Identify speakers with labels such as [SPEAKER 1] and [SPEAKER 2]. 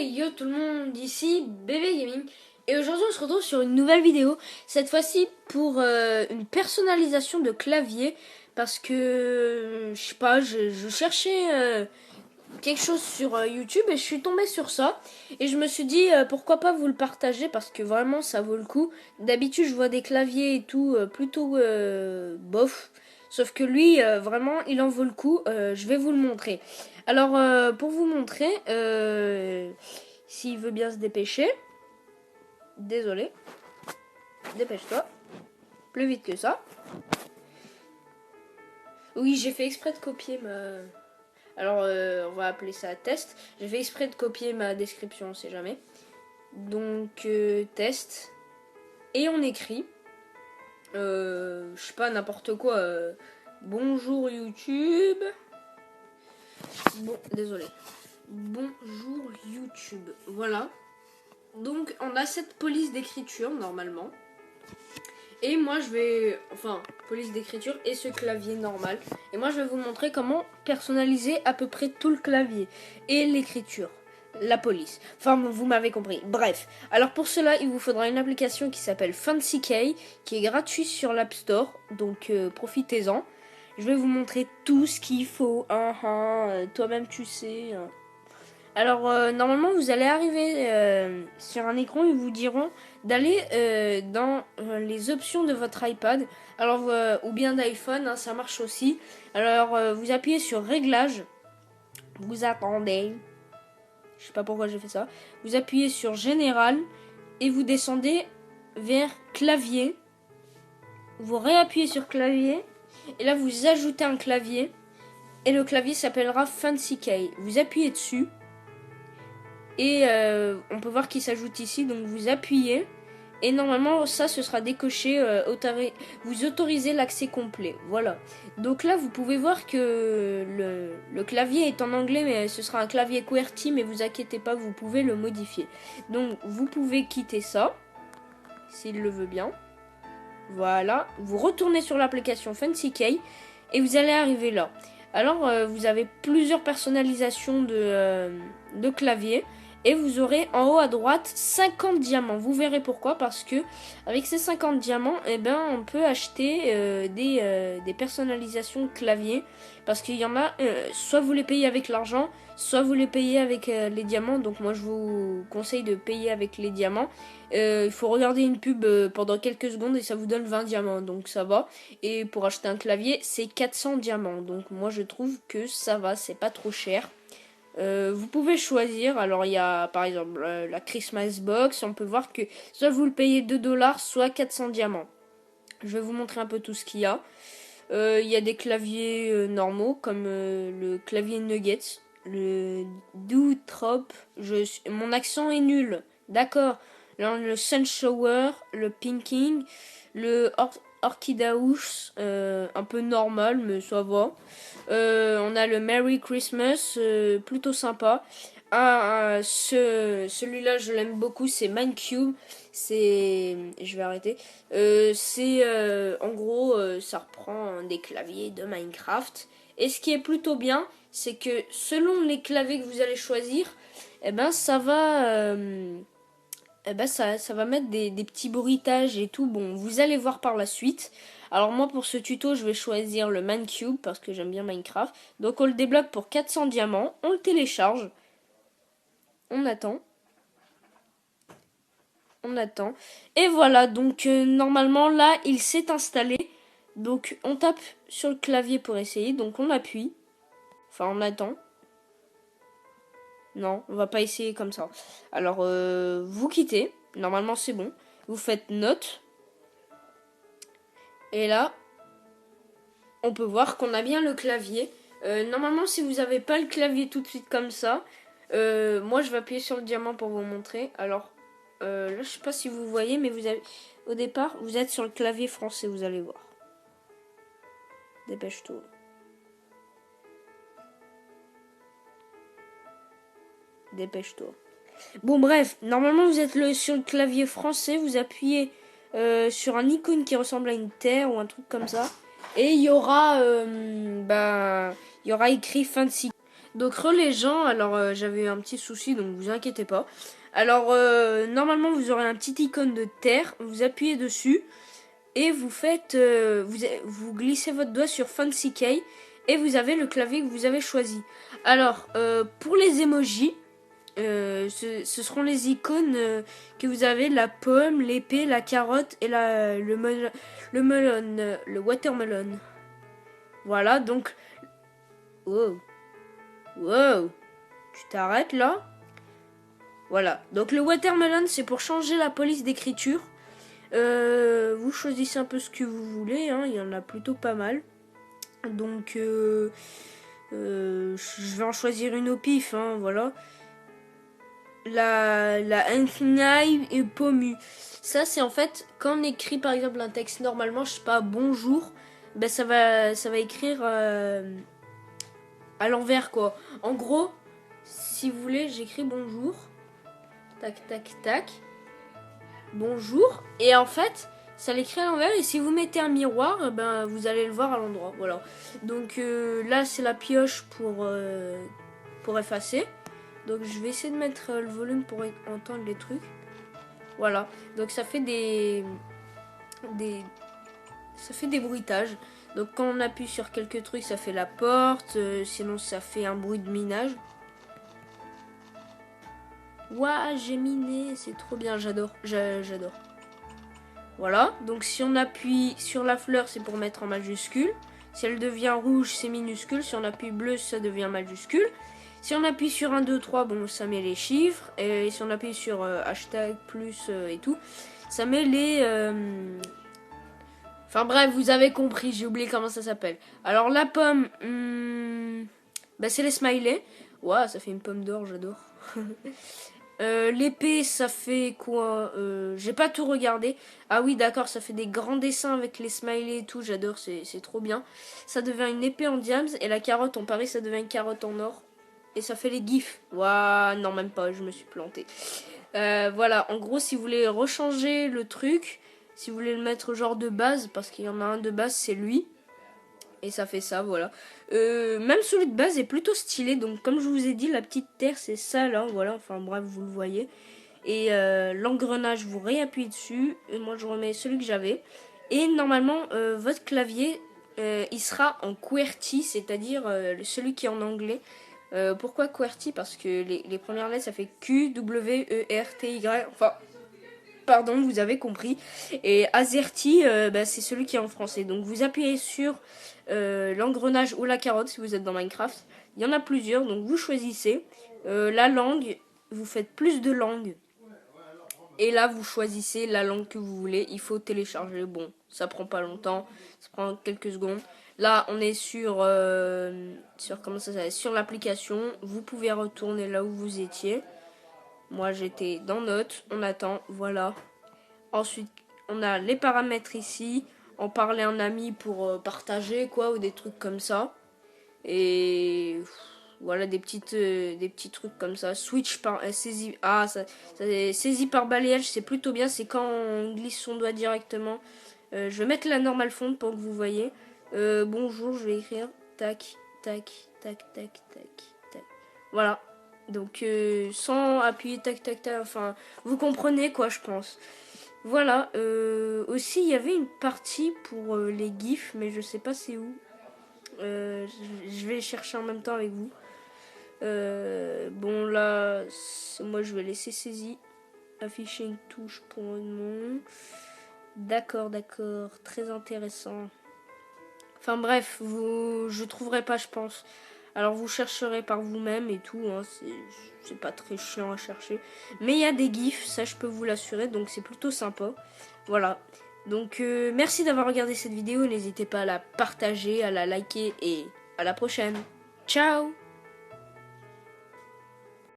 [SPEAKER 1] Hey yo tout le monde, ici Bébé Gaming et aujourd'hui on se retrouve sur une nouvelle vidéo, cette fois-ci pour une personnalisation de clavier parce que je sais pas, je cherchais quelque chose sur YouTube et je suis tombée sur ça et je me suis dit pourquoi pas vous le partager parce que vraiment ça vaut le coup. D'habitude je vois des claviers et tout plutôt bof, sauf que lui vraiment il en vaut le coup. Je vais vous le montrer. Alors pour vous montrer, s'il veut bien se dépêcher, désolé, dépêche-toi, plus vite que ça. Oui, j'ai fait exprès de copier ma... Alors, on va appeler ça test. J'ai fait exprès de copier ma description, on sait jamais. Donc, test. Et on écrit. Je sais pas, n'importe quoi. Bonjour YouTube. Bon, désolé. Bonjour YouTube. Voilà. Donc, on a cette police d'écriture, normalement. Et moi je vais, enfin, police d'écriture et ce clavier normal. Et moi je vais vous montrer comment personnaliser à peu près tout le clavier et l'écriture, la police. Enfin, vous m'avez compris. Bref, alors pour cela, il vous faudra une application qui s'appelle FancyKey, qui est gratuite sur l'App Store, donc profitez-en. Je vais vous montrer tout ce qu'il faut. Toi-même tu sais. Alors normalement vous allez arriver sur un écran, ils vous diront d'aller dans les options de votre iPad, alors ou bien d'iPhone, hein, ça marche aussi. Alors vous appuyez sur réglages, vous attendez, je sais pas pourquoi j'ai fait ça, vous appuyez sur général et vous descendez vers clavier, vous réappuyez sur clavier et là vous ajoutez un clavier et le clavier s'appellera FancyKey. Vous appuyez dessus. Et on peut voir qu'il s'ajoute ici, donc vous appuyez et normalement ça ce sera décoché, vous autorisez l'accès complet, voilà. Donc là vous pouvez voir que le clavier est en anglais mais ce sera un clavier QWERTY, mais vous inquiétez pas, vous pouvez le modifier. Donc vous pouvez quitter ça, s'il le veut bien, voilà, vous retournez sur l'application FancyKey et vous allez arriver là. Alors vous avez plusieurs personnalisations de clavier. Et vous aurez en haut à droite 50 diamants. Vous verrez pourquoi. Parce que avec ces 50 diamants, eh ben, on peut acheter des personnalisations de clavier. Parce qu'il y en a, soit vous les payez avec l'argent, soit vous les payez avec les diamants. Donc moi je vous conseille de payer avec les diamants. Il faut regarder une pub pendant quelques secondes et ça vous donne 20 diamants. Donc ça va. Et pour acheter un clavier, c'est 400 diamants. Donc moi je trouve que ça va, c'est pas trop cher. Vous pouvez choisir, alors il y a par exemple la Christmas Box, on peut voir que soit vous le payez 2$, soit 400 diamants. Je vais vous montrer un peu tout ce qu'il y a. Il y a des claviers normaux comme le clavier Nuggets, le Dewdrop, mon accent est nul, d'accord. Le Sunshower, le Pinking, le Orchidaus, un peu normal mais ça va. On a le Merry Christmas, plutôt sympa. Celui-là je l'aime beaucoup, c'est Minecube. Je vais arrêter. En gros, ça reprend des claviers de Minecraft. Et ce qui est plutôt bien, c'est que selon les claviers que vous allez choisir, eh ben ça va ça va mettre des petits bruitages et tout. Bon, vous allez voir par la suite. Alors moi pour ce tuto je vais choisir le Minecube parce que j'aime bien Minecraft. Donc on le débloque pour 400 diamants, on le télécharge, on attend. Et voilà, donc normalement là il s'est installé. Donc on tape sur le clavier pour essayer, donc on appuie. Enfin on attend. Non, on va pas essayer comme ça. Alors vous quittez, normalement c'est bon. Vous faites note. Et là, on peut voir qu'on a bien le clavier. Normalement, si vous n'avez pas le clavier tout de suite comme ça, moi je vais appuyer sur le diamant pour vous montrer. Alors, là, je sais pas si vous voyez, mais au départ, vous êtes sur le clavier français, vous allez voir. Dépêche-toi. Dépêche-toi. Bon, bref, normalement, vous êtes sur le clavier français, vous appuyez sur un icône qui ressemble à une terre ou un truc comme ça. Et il y aura écrit Fancy. Donc les gens, alors j'avais un petit souci, donc vous inquiétez pas. Alors normalement vous aurez un petit icône de terre, vous appuyez dessus et vous faites, vous glissez votre doigt sur Fancy Key et vous avez le clavier que vous avez choisi. Alors pour les emojis, ce seront les icônes que vous avez, la pomme, l'épée, la carotte et le melon, le watermelon. Voilà, donc... Wow. Wow. Tu t'arrêtes là? Voilà, donc le watermelon c'est pour changer la police d'écriture. Vous choisissez un peu ce que vous voulez, hein, il y en a plutôt pas mal. Donc je vais en choisir une au pif, hein, voilà. La Infinite et Pomu. Ça c'est en fait quand on écrit par exemple un texte normalement, je sais pas, bonjour, ben ça va écrire à l'envers quoi. En gros, si vous voulez, j'écris bonjour. Tac tac tac. Bonjour. Et en fait, ça l'écrit à l'envers et si vous mettez un miroir, ben vous allez le voir à l'endroit. Voilà. Donc là c'est la pioche pour effacer. Donc je vais essayer de mettre le volume pour entendre les trucs. Voilà. Donc ça fait des bruitages. Donc quand on appuie sur quelques trucs, ça fait la porte. Sinon ça fait un bruit de minage. Ouah, j'ai miné, c'est trop bien, j'adore. J'adore. Voilà. Donc si on appuie sur la fleur, c'est pour mettre en majuscule. Si elle devient rouge, c'est minuscule. Si on appuie bleu, ça devient majuscule. Si on appuie sur 1, 2, 3, bon, ça met les chiffres. Et si on appuie sur hashtag, plus et tout, ça met les... Enfin bref, vous avez compris, j'ai oublié comment ça s'appelle. Alors la pomme, bah, c'est les smileys. Waouh, ça fait une pomme d'or, j'adore. L'épée, ça fait quoi? J'ai pas tout regardé. Ah oui, d'accord, ça fait des grands dessins avec les smileys et tout, j'adore, c'est trop bien. Ça devient une épée en diams. Et la carotte, on parie, ça devient une carotte en or. Et ça fait les gifs. Waouh, non, même pas, je me suis plantée. Voilà, en gros, si vous voulez rechanger le truc, si vous voulez le mettre genre de base, parce qu'il y en a un de base, c'est lui. Et ça fait ça, voilà. Même celui de base est plutôt stylé. Donc, comme je vous ai dit, la petite terre, c'est ça, là. Voilà, enfin bref, vous le voyez. Et l'engrenage, vous réappuyez dessus. Et moi, je remets celui que j'avais. Et normalement, votre clavier, il sera en QWERTY, c'est-à-dire celui qui est en anglais. Pourquoi QWERTY? Parce que les premières lettres, ça fait Q, W, E, R, T, Y. Enfin, pardon, vous avez compris. Et AZERTY, bah, c'est celui qui est en français. Donc, vous appuyez sur l'engrenage ou la carotte si vous êtes dans Minecraft. Il y en a plusieurs, donc vous choisissez. La langue, vous faites plus de langues. Et là, vous choisissez la langue que vous voulez. Il faut télécharger. Bon, ça prend pas longtemps. Ça prend quelques secondes. Là, on est sur comment ça s'appelle, sur l'application. Vous pouvez retourner là où vous étiez. Moi, j'étais dans Notes. On attend. Voilà. Ensuite, on a les paramètres ici. En parler à un ami pour partager, quoi, ou des trucs comme ça. Et voilà, des petits trucs comme ça. Switch par saisie. Ah, saisie par balayage, c'est plutôt bien. C'est quand on glisse son doigt directement. Je vais mettre la normale font pour que vous voyez. Bonjour, je vais écrire tac, tac, tac, tac, tac, tac. Voilà. Donc sans appuyer tac, tac, tac. Enfin, vous comprenez quoi, je pense. Voilà. Aussi, il y avait une partie pour les gifs, mais je sais pas c'est où. Je vais chercher en même temps avec vous. Bon là, moi je vais laisser saisie. Afficher une touche pour un nom. D'accord, très intéressant. Enfin bref, je trouverai pas, je pense. Alors vous chercherez par vous-même et tout, hein, c'est pas très chiant à chercher. Mais il y a des gifs, ça je peux vous l'assurer, donc c'est plutôt sympa. Voilà. Donc merci d'avoir regardé cette vidéo, n'hésitez pas à la partager, à la liker et à la prochaine. Ciao!